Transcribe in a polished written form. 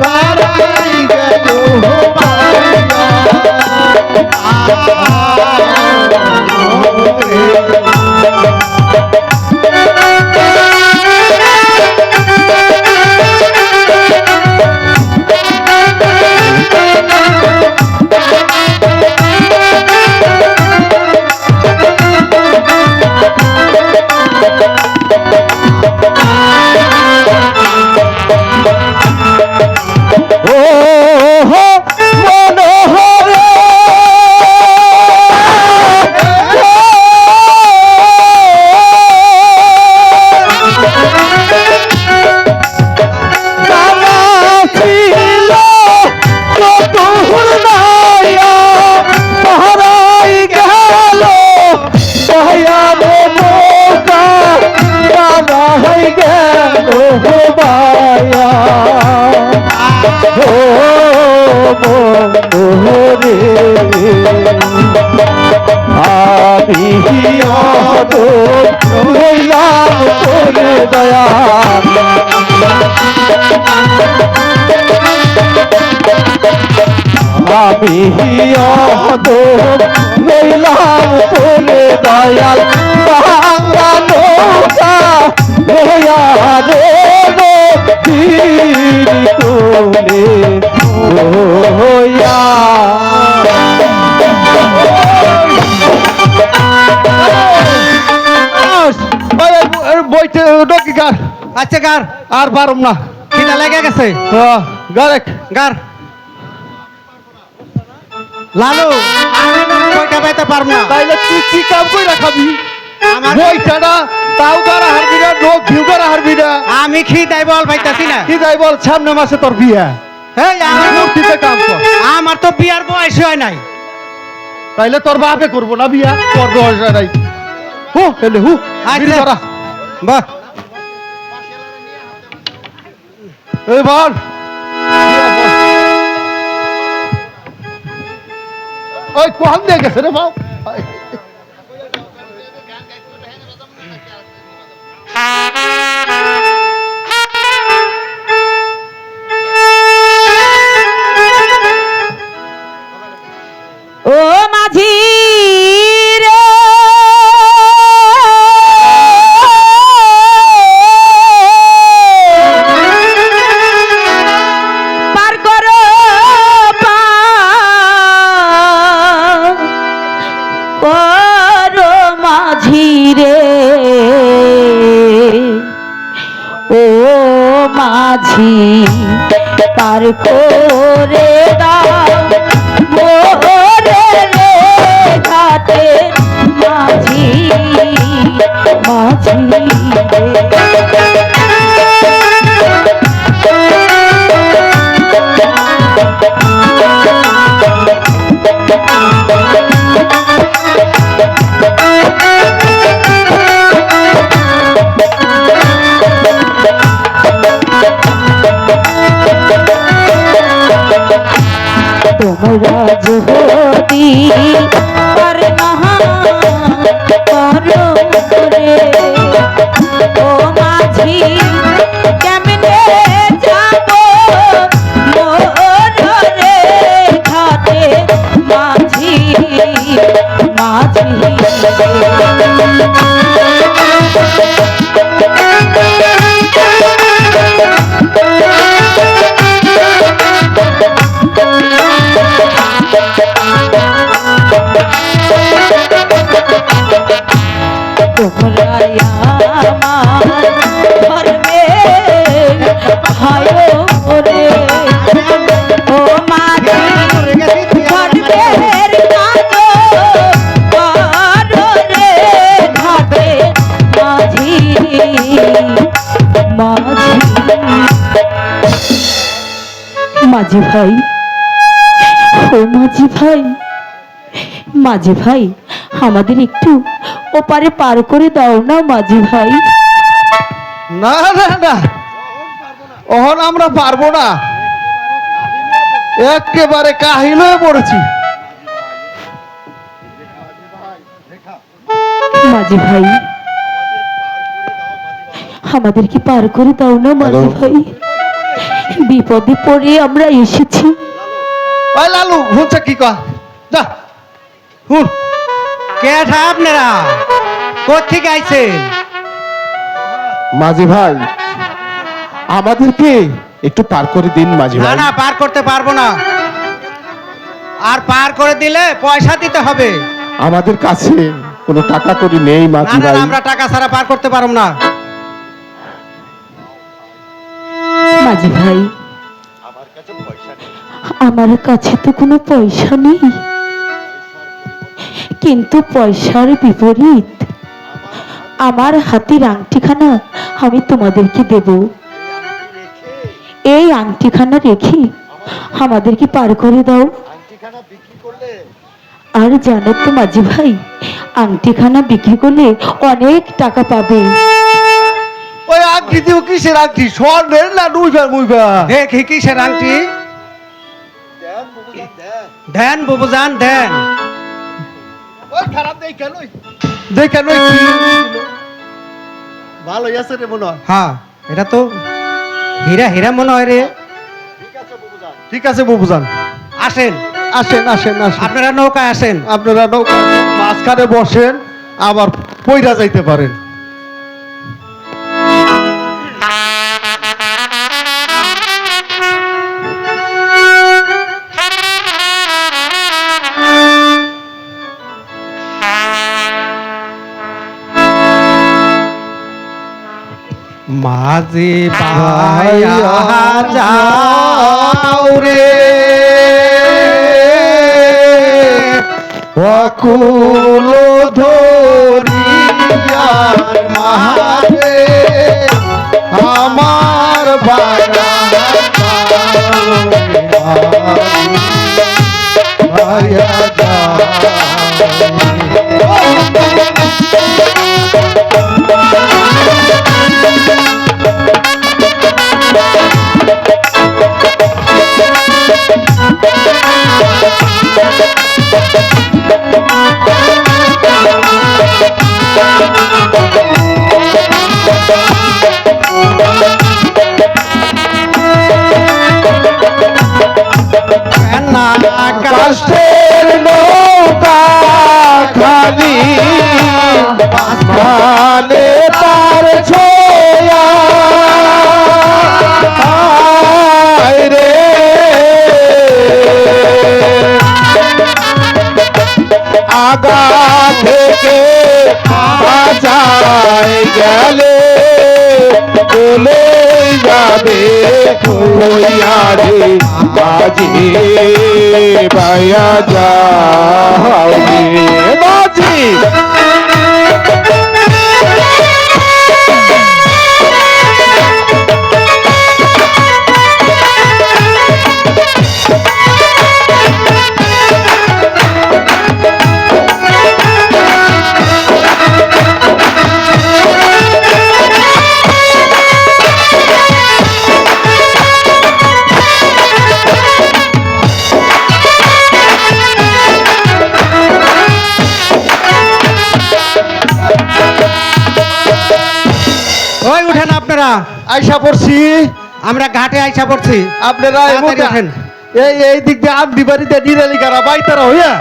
তারাই গেল দয়া আমি লইলাম তোরে দয়াল বাংলা নৌকা লইয়া রে তোলে হইয়া বইতে ডকি গার আচ্ছা গার আর পারুম না খিদা লেগে গেছে গারেক গার লালু আমি না বইটা পাইতে পারব না তাইলে তুই কি কাম কইরা খাবি আমার বইটাটা তাও গারা হারবি না লোক ভিউ গারা হারবি না আমি খিদাই বল পাইতাছি না কি যাই বল সামনে মাসে তোর বিয়া এই আমার মূর্তিতে কাম কর আমার তো বিয়ার বয়স হয় নাই তাইলে তোর বাপে করবো না বিয়া তোর বয়স নাই হু এলে হু আচ্ছা। ধরা বাহ এই বল ওই কোন দিয়ে গেছে রে বাপ ও মাঝি রে পার করো করো মাঝি রে ও মাঝি পার করে দাও ঘাটে মাঝি মাঝি তোমরা যদি পার না করো রে ও মাঝি কেমনে যাব মোর রে ঘাটে মাঝি মাঝি তোমরা আমার ধর্মে ভাইও রে ও মাঝি ধর্মের কাজ করো রে ঘাটে মাঝি মাঝি মাঝি ভাই ও মাঝি ভাই মাঝি ভাই আমাদের একটু ওপারে পার করে দাও না মাঝি ভাই না না না ওহন আমরা পারবো না একেবারে কাহিল হয়ে পড়েছি মাঝি ভাই আমাদেরকে পার করে দাও না মাঝি ভাই বিপদে পড়ে আমরা এসেছি। ওই লালু হুনছে কি কয় যা হুন। কে থা আপনারা কোত্থেকে আইছেন? মাঝি ভাই, আমাদেরকে একটু পার করে দিন মাঝি না ভাই। না, পার করতে পারবো না। আর পার করে দিলে পয়সা দিতে হবে। আমাদের কাছে কোনো টাকা করি নেই না মাঝি না, ভাই। আমরা টাকা ছাড়া পার করতে পারবো না। মাঝি ভাই, আমার কাছে তো কোনো পয়সা নেই, কিন্তু পয়সার বিপরীত আমার হাতের আংটিখানা আমি তোমাদেরকে দেব। এই আংটিখানা রেখে আমাদেরকে পার করে দাও। আর জানো তো মাঝি ভাই, আংটিখানা বিক্রি করলে অনেক টাকা পাবে। ওই আংটি দিও কিসের আংটি? স্বর্ণের না মুইবা? দেখি কিসের আংটি? দেন বুবুজান দেন। ওই খারাপ দেই কেন? দেই কেন কি? ভালোই আছে রে মনে হয়। হ্যাঁ, এটা তো হীরা হীরা মনে হয় রে। ঠিক আছে বুবুজান, আসেন আসেন আসেন আসেন। আপনারা নৌকায় আসেন। আপনারা নৌকা মাঝখানে বসেন, আবার পইরা যাইতে পারেন। মাঝি পায়া যাও রে অকুল ধরিয়ার মারে আমার ভায়া কষ্টের নৌকা খালি মানে তার ছোয়া রে আগা থেকে বাজায় গেলে চলে যাবে কইয়ারে বাজি পায়া যাও রে বাজি। ওই উঠেন আপনারা। আইসা পড়ছি, আমরা ঘাটে আইসা পড়ছি। আপনারা এই তাড়াতাড়ি মুহূর্তে ওঠেন। এই দিক দিয়ে আমদি বাড়িতে নিরালি কারা বাইতারা হইয়া